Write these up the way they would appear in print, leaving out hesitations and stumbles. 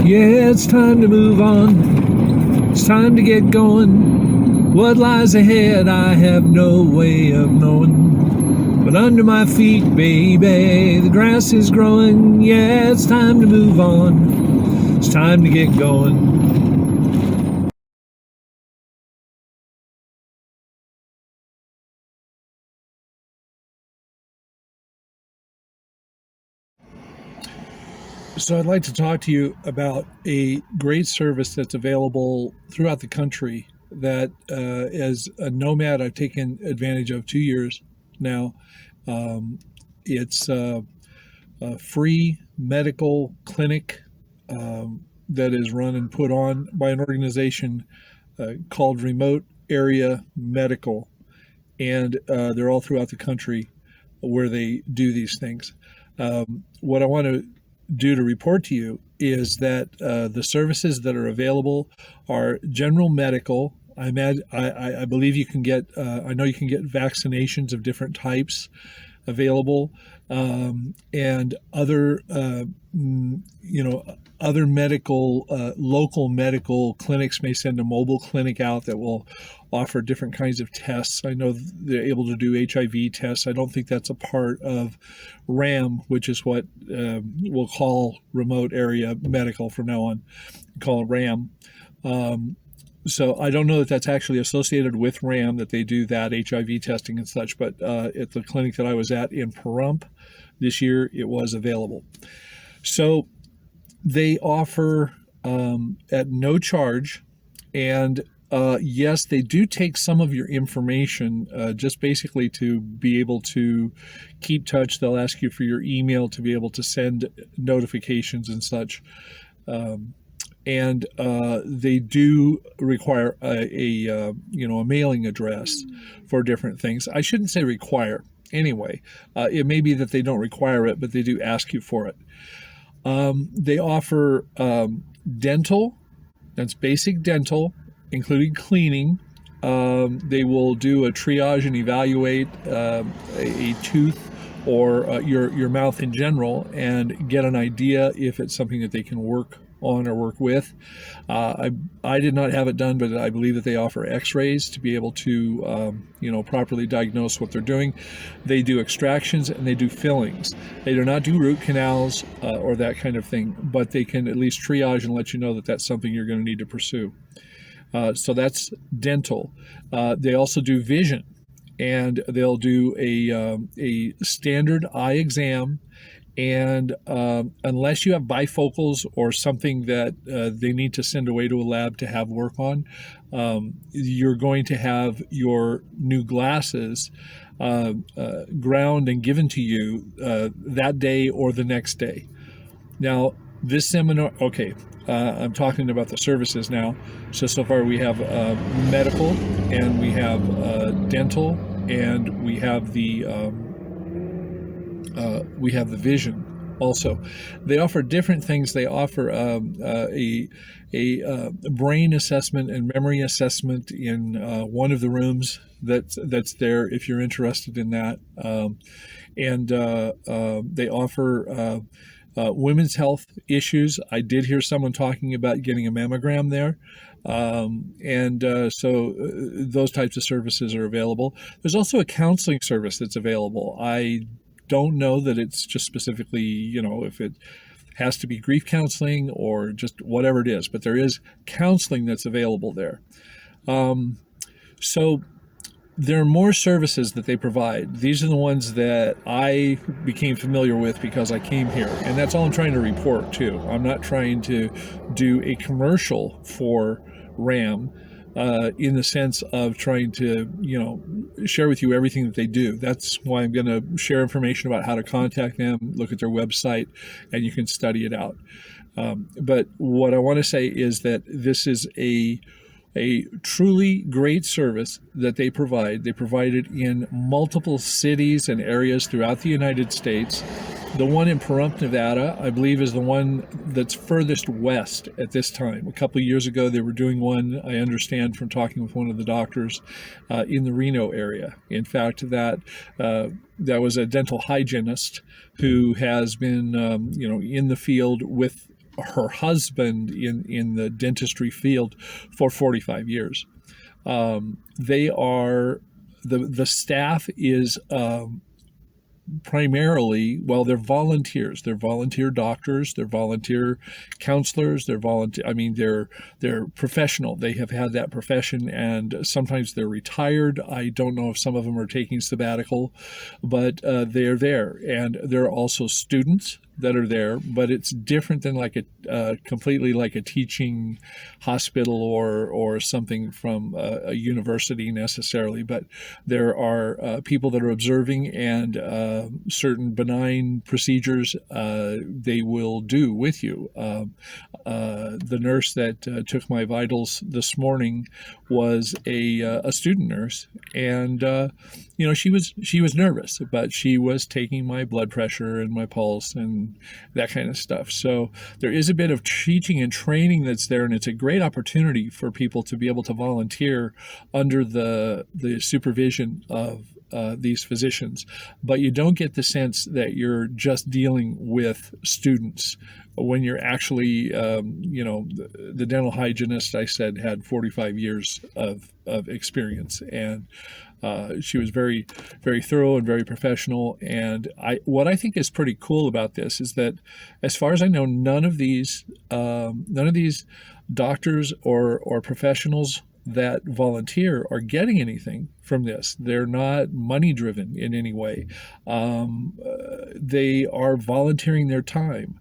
Yeah, it's time to move on. It's time to get going. What lies ahead, I have no way of knowing. But under my feet, baby, the grass is growing. Yeah, it's time to move on. It's time to get going. So I'd like to talk to you about a great service that's available throughout the country that as a nomad I've taken advantage of 2 years now. It's a free medical clinic that is run and put on by an organization called Remote Area Medical. And they're all throughout the country where they do these things. What I want to do to report to you is that the services that are available are general medical. I believe you can get, I know you can get vaccinations of different types available, and other, other medical, local medical clinics may send a mobile clinic out that will offer different kinds of tests. I know they're able to do HIV tests. I don't think that's a part of RAM, which is what we'll call remote area medical from now on. Call it RAM. So I don't know that that's actually associated with RAM, that they do that HIV testing and such, but at the clinic that I was at in Pahrump this year, it was available. So they offer at no charge, and yes, they do take some of your information just basically to be able to keep touch. They'll ask you for your email to be able to send notifications and such. And they do require a mailing address for different things. I shouldn't say require. Anyway, it may be that they don't require it, but they do ask you for it. They offer dental. That's basic dental, including cleaning. They will do a triage and evaluate a tooth or your mouth in general and get an idea if it's something that they can work on or work with. I did not have it done, but I believe that they offer x-rays to be able to properly diagnose what they're doing. They do extractions and they do fillings. They do not do root canals or that kind of thing, but they can at least triage and let you know that that's something you're going to need to pursue. So that's dental. They also do vision, and they'll do a standard eye exam. And unless you have bifocals or something that they need to send away to a lab to have work on, you're going to have your new glasses ground and given to you that day or the next day. Now, this seminar, okay, I'm talking about the services now. So far we have medical, and we have dental, and we have the vision also. They offer different things. They offer a brain assessment and memory assessment in one of the rooms that's there if you're interested in that. And they offer women's health issues. I did hear someone talking about getting a mammogram there. So those types of services are available. There's also a counseling service that's available. I don't know that it's just specifically, if it has to be grief counseling or just whatever it is, but there is counseling that's available there. So there are more services that they provide. These are the ones that I became familiar with because I came here, and that's all I'm trying to report too. I'm not trying to do a commercial for RAM in the sense of trying to, share with you everything that they do. That's why I'm going to share information about how to contact them, look at their website, and you can study it out. But what I want to say is that this is a truly great service that they provide. They provide it in multiple cities and areas throughout the United States. The one in Pahrump, Nevada, I believe, is the one that's furthest west at this time. A couple of years ago, they were doing one, I understand from talking with one of the doctors, in the Reno area. In fact, that was a dental hygienist who has been, in the field with her husband in the dentistry field for 45 years. They are the staff is primarily, well, they're volunteers. They're volunteer doctors. They're volunteer counselors. They're volunteer. I mean, they're professional. They have had that profession, and sometimes they're retired. I don't know if some of them are taking sabbatical, but they're there, and there are also students that are there, but it's different than like a completely like a teaching hospital or something from a university necessarily. But there are people that are observing, and certain benign procedures they will do with you. The nurse that took my vitals this morning was a student nurse, and she was nervous, but she was taking my blood pressure and my pulse and that kind of stuff. So there is a bit of teaching and training that's there, and it's a great opportunity for people to be able to volunteer under the supervision of these physicians. But you don't get the sense that you're just dealing with students when you're actually, the dental hygienist I said had 45 years of experience, and she was very, very thorough and very professional. And what I think is pretty cool about this is that, as far as I know, none of these doctors or professionals that volunteer are getting anything from this. They're not money driven in any way. They are volunteering their time.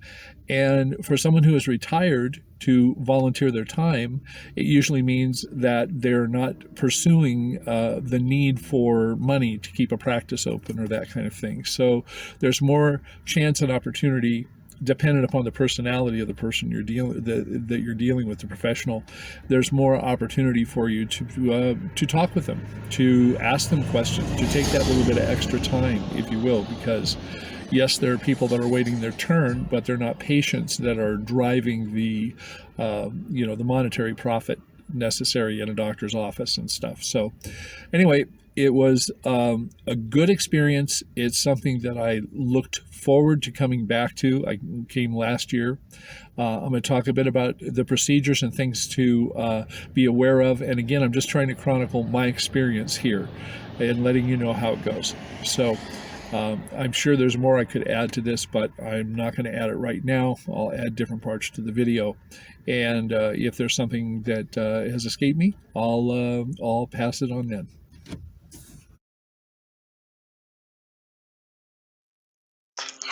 And for someone who is retired to volunteer their time, it usually means that they're not pursuing the need for money to keep a practice open or that kind of thing. So there's more chance and opportunity, dependent upon the personality of the person that you're dealing with, the professional. There's more opportunity for you to talk with them, to ask them questions, to take that little bit of extra time, if you will, because yes, there are people that are waiting their turn, but they're not patients that are driving the monetary profit necessary in a doctor's office and stuff. So anyway, it was a good experience. It's something that I looked forward to coming back to. I came last year. I'm going to talk a bit about the procedures and things to be aware of. And again, I'm just trying to chronicle my experience here and letting you know how it goes. So I'm sure there's more I could add to this, but I'm not going to add it right now. I'll add different parts to the video. And if there's something that has escaped me, I'll pass it on then.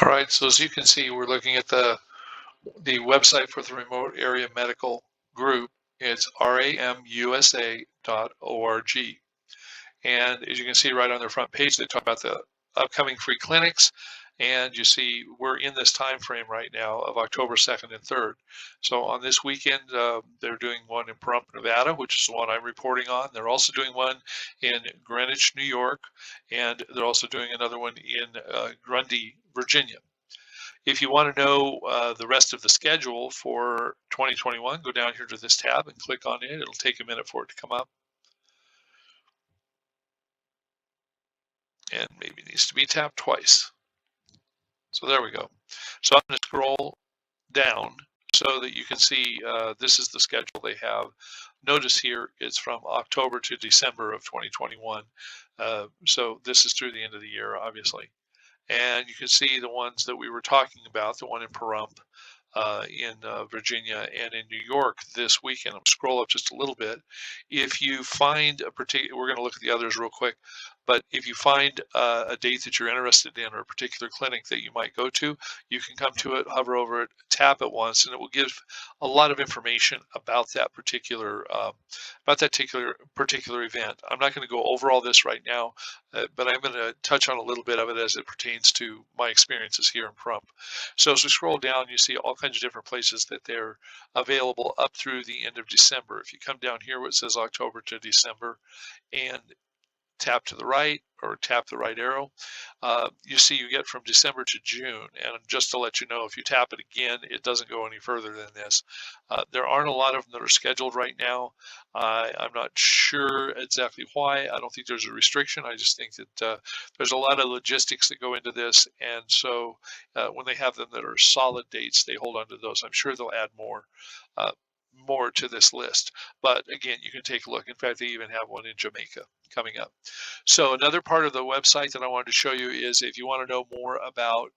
All right, so as you can see, we're looking at the website for the Remote Area Medical Group. It's ramusa.org. And as you can see right on their front page, they talk about the upcoming free clinics. And you see we're in this time frame right now of October 2nd and 3rd. So on this weekend, they're doing one in Pahrump, Nevada, which is the one I'm reporting on. They're also doing one in Greenwich, New York, and they're also doing another one in Grundy, Virginia. If you want to know the rest of the schedule for 2021, go down here to this tab and click on it. It'll take a minute for it to come up. And maybe it needs to be tapped twice. So there we go. So I'm going to scroll down so that you can see this is the schedule they have. Notice here it's from October to December of 2021. So this is through the end of the year, obviously. And you can see the ones that we were talking about, the one in Pahrump, in Virginia, and in New York this weekend. I'm scroll up just a little bit. If you find a particular, we're going to look at the others real quick, but if you find a date that you're interested in or a particular clinic that you might go to, you can come to it, hover over it, tap it once, and it will give a lot of information about that particular particular event. I'm not going to go over all this right now, but I'm going to touch on a little bit of it as it pertains to my experiences here in Pahrump. So as we scroll down, you see all kinds of different places that they're available up through the end of December. If you come down here where it says October to December, and tap to the right or tap the right arrow, you see you get from December to June. And just to let you know, if you tap it again, it doesn't go any further than this. There aren't a lot of them that are scheduled right now. I'm not sure exactly why. I don't think there's a restriction. I just think that there's a lot of logistics that go into this. And so when they have them that are solid dates, they hold on to those. I'm sure they'll add uh, more to this list. But again, you can take a look. In fact, they even have one in Jamaica coming up. So another part of the website that I wanted to show you is if you want to know more about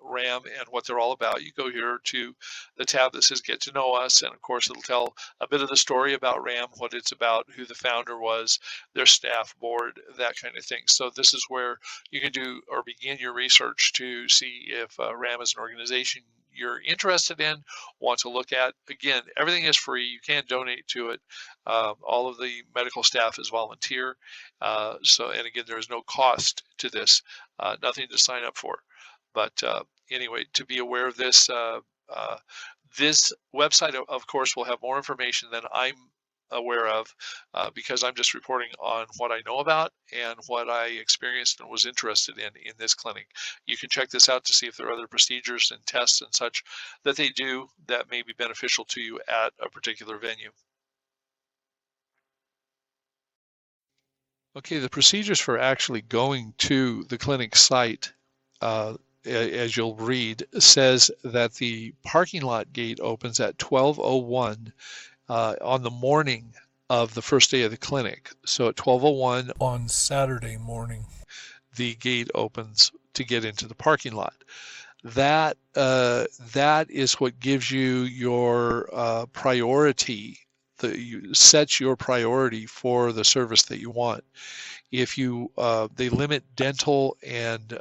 RAM and what they're all about, you go here to the tab that says Get to Know Us. And of course, it'll tell a bit of the story about RAM, what it's about, who the founder was, their staff, board, that kind of thing. So this is where you can do or begin your research to see if RAM is an organization you're interested in, want to look at. Again, everything is free. You can donate to it. All of the medical staff is volunteer. And again, there is no cost to this, nothing to sign up for. But anyway, to be aware of this, this website, of course, will have more information than I'm aware of because I'm just reporting on what I know about and what I experienced and was interested in this clinic. You can check this out to see if there are other procedures and tests and such that they do that may be beneficial to you at a particular venue. Okay, the procedures for actually going to the clinic site, as you'll read, says that the parking lot gate opens at 12:01 on the morning of the first day of the clinic. So at 12:01 on Saturday morning, the gate opens to get into the parking lot. That is what gives you your priority. Sets your priority for the service that you want. If you they limit dental and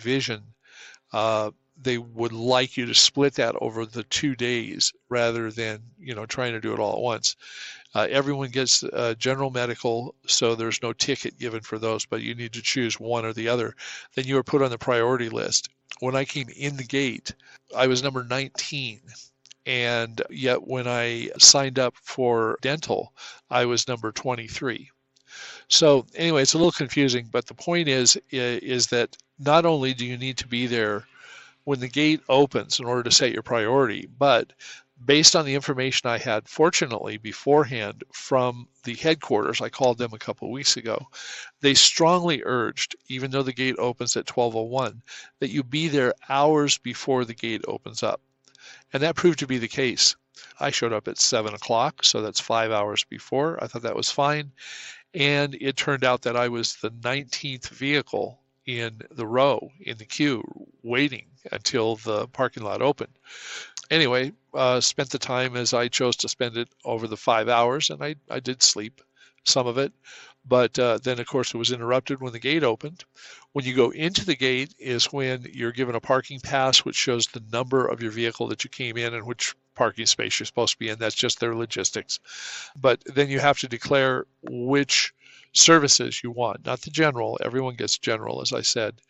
vision, they would like you to split that over the 2 days rather than trying to do it all at once. Everyone gets general medical, so there's no ticket given for those, but you need to choose one or the other. Then you are put on the priority list. When I came in the gate, I was number 19. And yet when I signed up for dental, I was number 23. So anyway, it's a little confusing, but the point is that not only do you need to be there when the gate opens in order to set your priority, but based on the information I had, fortunately, beforehand from the headquarters, I called them a couple of weeks ago, they strongly urged, even though the gate opens at 12:01, that you be there hours before the gate opens up. And that proved to be the case. I showed up at 7 o'clock, so that's 5 hours before. I thought that was fine. And it turned out that I was the 19th vehicle in the row, in the queue, waiting until the parking lot opened. Anyway, spent the time as I chose to spend it over the 5 hours, and I did sleep some of it. But then, of course, it was interrupted when the gate opened. When you go into the gate is when you're given a parking pass, which shows the number of your vehicle that you came in and which parking space you're supposed to be in. That's just their logistics. But then you have to declare which services you want, not the general. Everyone gets general, as I said.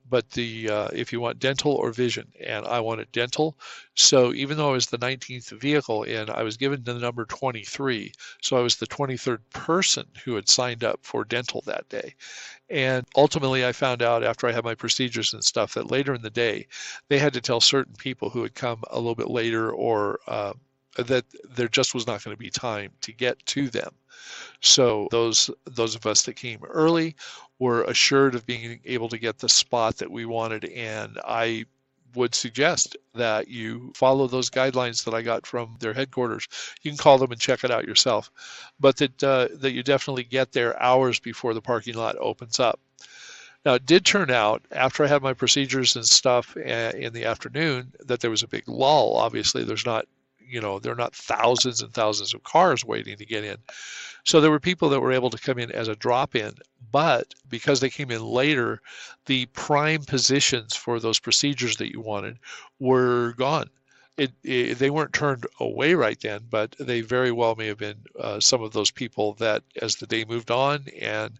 But if you want dental or vision, and I wanted dental, so even though I was the 19th vehicle in, I was given the number 23, so I was the 23rd person who had signed up for dental that day. And ultimately, I found out after I had my procedures and stuff that later in the day, they had to tell certain people who had come a little bit later or that there just was not going to be time to get to them. So those of us that came early were assured of being able to get the spot that we wanted, and I would suggest that you follow those guidelines that I got from their headquarters. You can call them and check it out yourself, but that you definitely get there hours before the parking lot opens up. Now, it did turn out, after I had my procedures and stuff in the afternoon, that there was a big lull. Obviously, there are not thousands and thousands of cars waiting to get in. So there were people that were able to come in as a drop-in, but because they came in later, the prime positions for those procedures that you wanted were gone. They weren't turned away right then, but they very well may have been some of those people that as the day moved on and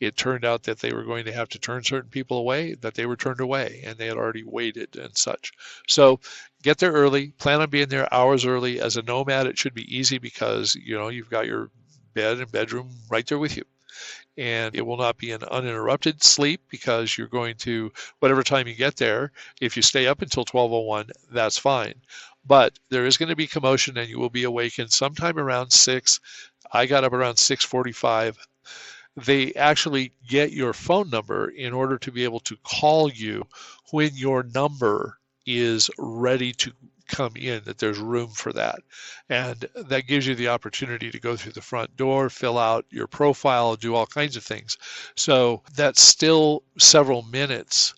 it turned out that they were going to have to turn certain people away, that they were turned away and they had already waited and such. So get there early, plan on being there hours early. As a nomad, it should be easy because you've got your bed and bedroom right there with you. and it will not be an uninterrupted sleep because you're going to, whatever time you get there, if you stay up until 12:01, that's fine. But there is going to be commotion and you will be awakened sometime around 6. I got up around 6:45. They actually get your phone number in order to be able to call you when your number is ready to come in, that there's room for that. And that gives you the opportunity to go through the front door, fill out your profile, do all kinds of things. So that's still several minutes.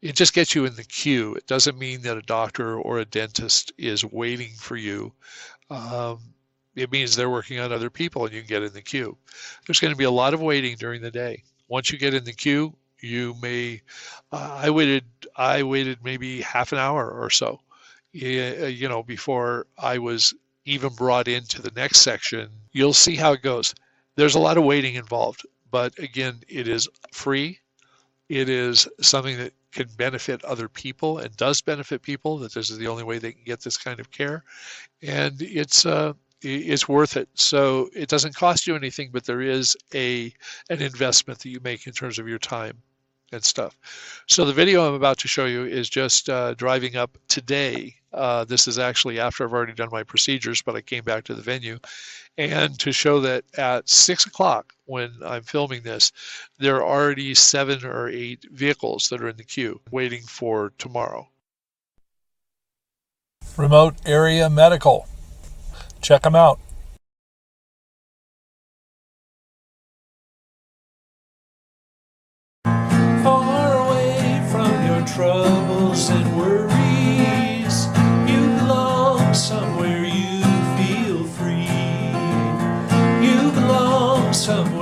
It just gets you in the queue. It doesn't mean that a doctor or a dentist is waiting for you. It means they're working on other people and you can get in the queue. There's going to be a lot of waiting during the day. Once you get in the queue, you may, I waited maybe half an hour or so, before I was even brought into the next section. You'll see how it goes. There's a lot of waiting involved, but again, it is free. It is something that can benefit other people and does benefit people, that this is the only way they can get this kind of care. And it's worth it. So it doesn't cost you anything, but there is an investment that you make in terms of your time and stuff. So the video I'm about to show you is just driving up today. This is actually after I've already done my procedures, but I came back to the venue. And to show that at 6 o'clock when I'm filming this, there are already 7 or 8 vehicles that are in the queue waiting for tomorrow. Remote Area Medical. Check them out. Far away from your troubles and worries, you belong somewhere you feel free. You belong somewhere